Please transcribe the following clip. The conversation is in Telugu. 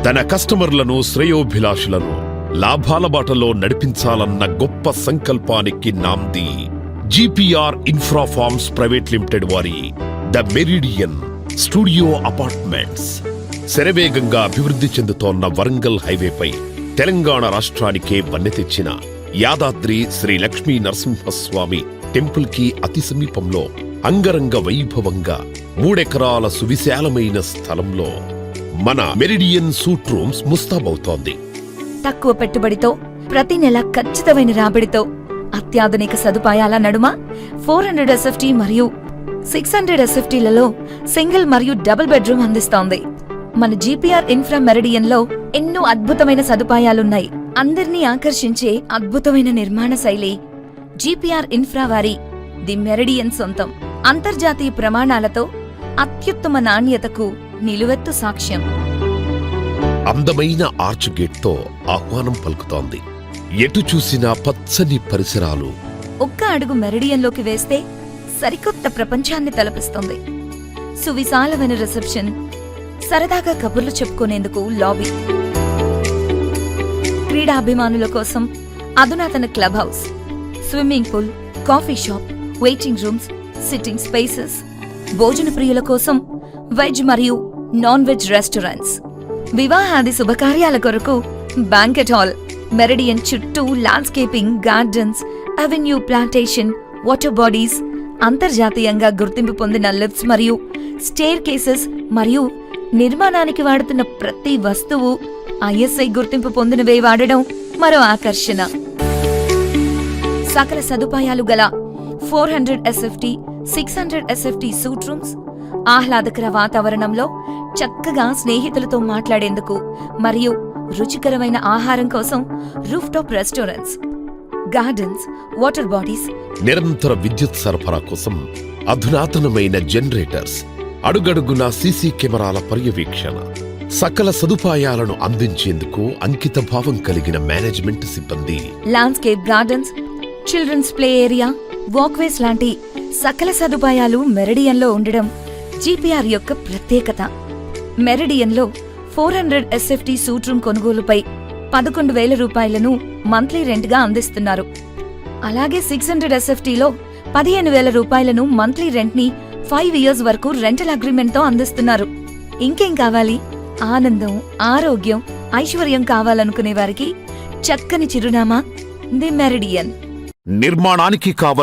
తన కస్టమర్లను శ్రేయోభిలాషులను లాభాల బాటలో నడిపించాలన్న గొప్ప సంకల్పానికి నాంది GPR infra forms private limited వారి ద మెరిడియన్ స్టూడియో అపార్ట్మెంట్స్. శరవేగంగా అభివృద్ధి చెందుతోన్న వరంగల్ హైవేపై తెలంగాణ రాష్ట్రానికే వన్నె తెచ్చిన యాదాద్రి శ్రీ లక్ష్మీ నరసింహస్వామి టెంపుల్ కి అతి సమీపంలో అంగరంగ వైభవంగా 3 ఎకరాల సువిశాలమైన స్థలంలో మన మెరిడియన్ సూట్ రూమ్స్ ముస్తాబవుతోంది. తక్కువ పెట్టుబడితో ప్రతి నెల ఖచ్చితమైన రాబడితో అత్యాధునిక సదుపాయాల నడుమ 400 SFT మరియు 600 SFTలలో సింగిల్ మరియు డబుల్ బెడ్రూమ్ అందిస్తోంది. మన జీపీఆర్ ఇన్ఫ్రా మెరిడియన్ లో ఎన్నో అద్భుతమైన సదుపాయాలున్నాయి. అందర్నీ ఆకర్షించే అద్భుతమైన నిర్మాణ శైలి జీపీఆర్ ఇన్ఫ్రా వారి ది మెరిడియన్ సొంతం. అంతర్జాతీయ ప్రమాణాలతో అత్యుత్తమ నాణ్యతకు నిలువెత్తు సాక్ష్యం. అందమైన ఆర్చ్ గేట్తో ఆహ్వానం పలుకుతోంది. ఎటు చూసినా పచ్చని పరిసరాలు. ఒక్క అడుగు మెరిడియన్లోకి వేస్తే సరికొత్త ప్రపంచాన్ని తలపిస్తుంది. సువిశాలమైన రిసెప్షన్, సరదాగా కబుర్లు చెప్పుకునేందుకు లాబీ, క్రీడాభిమానుల కోసం అధునాతన club house, swimming pool, coffee shop, waiting rooms, sitting spaces, భోజన ప్రియుల కోసం వెజ్ మరియు నాన్ వెజ్ రెస్టారెంట్స్, వివాహాది శుభకార్యాల కొరకు బ్యాంకెట్ హాల్. మెరిడియన్ చుట్టూ landscaping, gardens, avenue plantation, water bodies, అంతర్జాతీయంగా గుర్తింపు పొందిన లిఫ్ట్స్ మరియు స్టేర్ కేసెస్ మరియు నిర్మాణానికి వాడుతున్న ప్రతి వస్తువు ISI గుర్తింపు పొందినవే వాడడం మరో ఆకర్షణ. సకల సదుపాయాలు గల 400 SFT, 600 SFT సూట్ రూమ్స్, ఆహ్లాదకర వాతావరణంలో చక్కగా స్నేహితులతో మాట్లాడేందుకు మరియు రుచికరమైన ఆహారం కోసం roof top restaurants, gardens, water bodies, నిరంతర విద్యుత్ సరఫరా కోసం అధునాతనమైన జనరేటర్స్, అడుగడుగునా సీసీ కెమెరాల పర్యవేక్షణ, సకల సదుపాయాలను అందించేందుకు అంకిత భావం కలిగిన మేనేజ్మెంట్ సిబ్బంది, landscape gardens, children's play area, walkways లాంటి సకల సదుపాయాలు మెరిడియన్లో ఉండడం జీపీఆర్ యొక్క ప్రత్యేకత. మెరిడియన్లో 400 SFT సూట్ రూమ్ కొనుగోలుపై 11,000 రూపాయలను మంత్లీ రెంట్గా అందిస్తున్నారు. అలాగే 600 SFTలో 15,000 రూపాయలను మంత్లీ రెంట్ని 5 ఇయర్స్ వరకు రెంటల్ అగ్రిమెంట్తో అందిస్తున్నారు. ఇంకేం కావాలి? ఆనందం, ఆరోగ్యం, ఐశ్వర్యం కావాలనుకునే వారికి చక్కని చిరునామా ది మెరిడియన్. నిర్మాణానికి కావలసిన